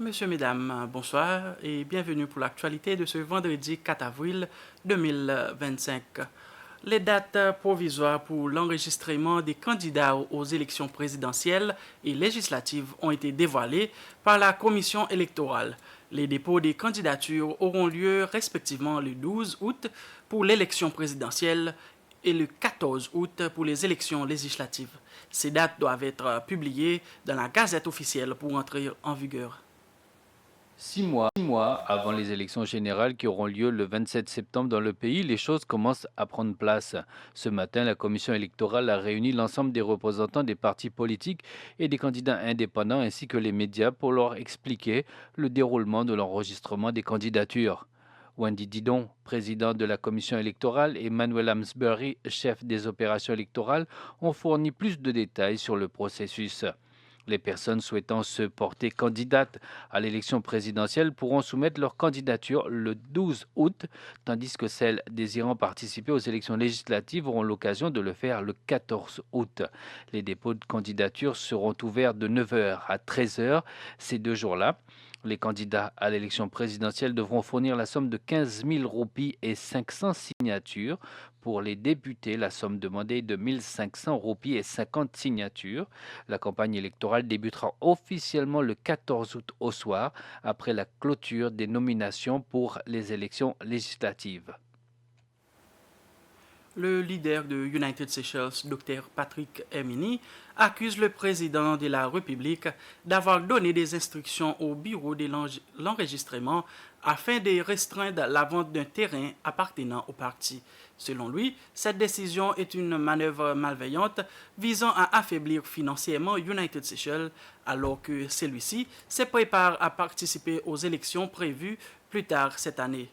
Monsieur, Mesdames, bonsoir et bienvenue pour l'actualité de ce vendredi 4 avril 2025. Les dates provisoires pour l'enregistrement des candidats aux élections présidentielles et législatives ont été dévoilées par la Commission électorale. Les dépôts des candidatures auront lieu respectivement le 12 août pour l'élection présidentielle et le 14 août pour les élections législatives. Ces dates doivent être publiées dans la Gazette officielle pour entrer en vigueur. 6 mois avant les élections générales qui auront lieu le 27 septembre dans le pays, les choses commencent à prendre place. Ce matin, la commission électorale a réuni l'ensemble des représentants des partis politiques et des candidats indépendants ainsi que les médias pour leur expliquer le déroulement de l'enregistrement des candidatures. Wendy Didon, président de la commission électorale, et Manuel Amsbury, chef des opérations électorales, ont fourni plus de détails sur le processus. Les personnes souhaitant se porter candidates à l'élection présidentielle pourront soumettre leur candidature le 12 août, tandis que celles désirant participer aux élections législatives auront l'occasion de le faire le 14 août. Les dépôts de candidature seront ouverts de 9 h à 13 h ces 2 jours-là. Les candidats à l'élection présidentielle devront fournir la somme de 15 000 roupies et 500 signatures. Pour les députés, la somme demandée est de 1 500 roupies et 50 signatures. La campagne électorale débutera officiellement le 14 août au soir, après la clôture des nominations pour les élections législatives. Le leader de United Seychelles, Dr Patrick Hermini, accuse le président de la République d'avoir donné des instructions au bureau de l'enregistrement afin de restreindre la vente d'un terrain appartenant au parti. Selon lui, cette décision est une manœuvre malveillante visant à affaiblir financièrement United Seychelles alors que celui-ci se prépare à participer aux élections prévues plus tard cette année.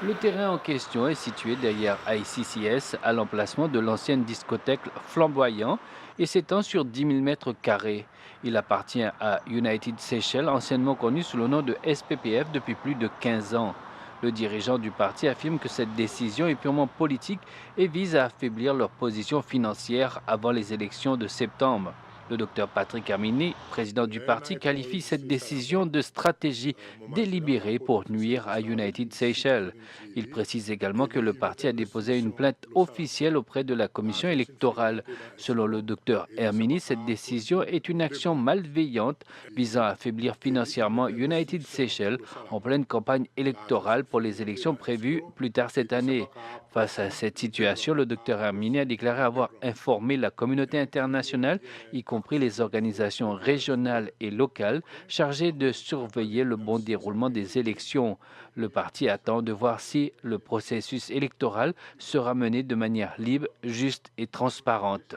Le terrain en question est situé derrière ICCS à l'emplacement de l'ancienne discothèque Flamboyant et s'étend sur 10 000 mètres carrés. Il appartient à United Seychelles, anciennement connu sous le nom de SPPF depuis plus de 15 ans. Le dirigeant du parti affirme que cette décision est purement politique et vise à affaiblir leur position financière avant les élections de septembre. Le docteur Patrick Hermini, président du parti, qualifie cette décision de stratégie délibérée pour nuire à United Seychelles. Il précise également que le parti a déposé une plainte officielle auprès de la commission électorale. Selon le docteur Hermini, cette décision est une action malveillante visant à affaiblir financièrement United Seychelles en pleine campagne électorale pour les élections prévues plus tard cette année. Face à cette situation, le docteur Hermini a déclaré avoir informé la communauté internationale, y compris les organisations régionales et locales chargées de surveiller le bon déroulement des élections. Le parti attend de voir si le processus électoral sera mené de manière libre, juste et transparente.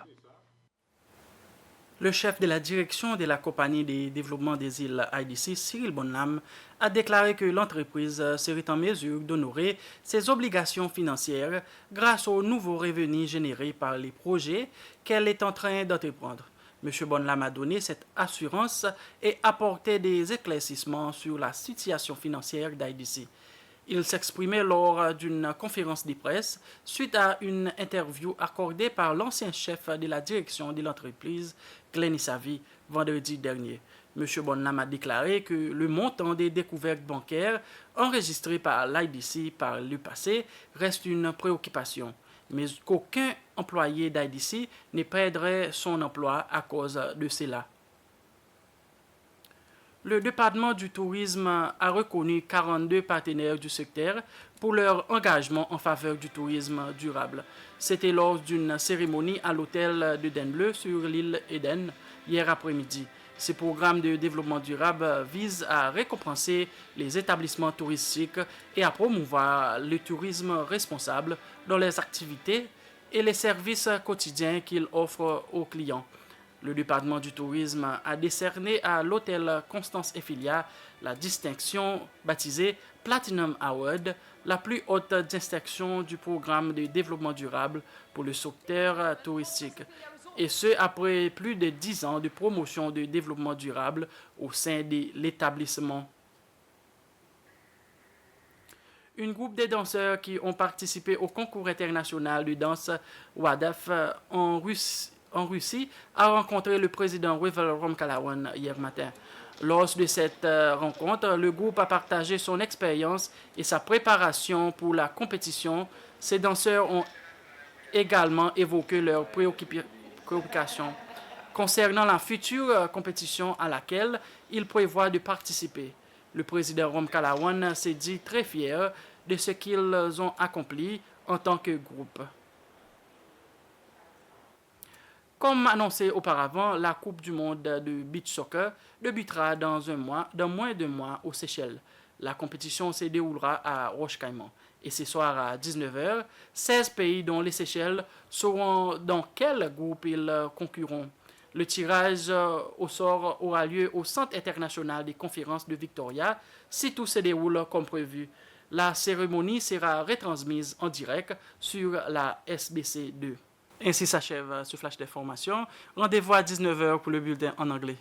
Le chef de la direction de la compagnie de développement des îles IDC, Cyril Bonham, a déclaré que l'entreprise serait en mesure d'honorer ses obligations financières grâce aux nouveaux revenus générés par les projets qu'elle est en train d'entreprendre. M. Bonham a donné cette assurance et apporté des éclaircissements sur la situation financière d'IDC. Il s'exprimait lors d'une conférence de presse suite à une interview accordée par l'ancien chef de la direction de l'entreprise, Glenn Isavi, vendredi dernier. M. Bonham a déclaré que le montant des découvertes bancaires enregistrées par l'IDC par le passé reste une préoccupation, mais qu'aucun employé d'IDC ne perdrait son emploi à cause de cela. Le département du tourisme a reconnu 42 partenaires du secteur pour leur engagement en faveur du tourisme durable. C'était lors d'une cérémonie à l'hôtel de Denbleu sur l'île Eden hier après-midi. Ces programmes de développement durable visent à récompenser les établissements touristiques et à promouvoir le tourisme responsable dans les activités et les services quotidiens qu'ils offrent aux clients. Le département du tourisme a décerné à l'hôtel Constance Ephilia la distinction baptisée Platinum Award, la plus haute distinction du programme de développement durable pour le secteur touristique. Et ce, après plus de 10 ans de promotion de développement durable au sein de l'établissement. Un groupe de danseurs qui ont participé au concours international de danse WADAF en Russie a rencontré le président Revel Ramkalawan hier matin. Lors de cette rencontre, le groupe a partagé son expérience et sa préparation pour la compétition. Ces danseurs ont également évoqué leurs préoccupations concernant la future compétition à laquelle ils prévoient de participer. Le président Rom Kalawan s'est dit très fier de ce qu'ils ont accompli en tant que groupe. Comme annoncé auparavant, la Coupe du monde de beach soccer débutera dans moins d'un mois aux Seychelles. La compétition se déroulera à Roche-Caïman. Et ce soir à 19h, 16 pays dont les Seychelles sauront dans quel groupe ils concurreront. Le tirage au sort aura lieu au Centre international des conférences de Victoria si tout se déroule comme prévu. La cérémonie sera retransmise en direct sur la SBC 2. Ainsi s'achève ce flash d'information. Rendez-vous à 19h pour le bulletin en anglais.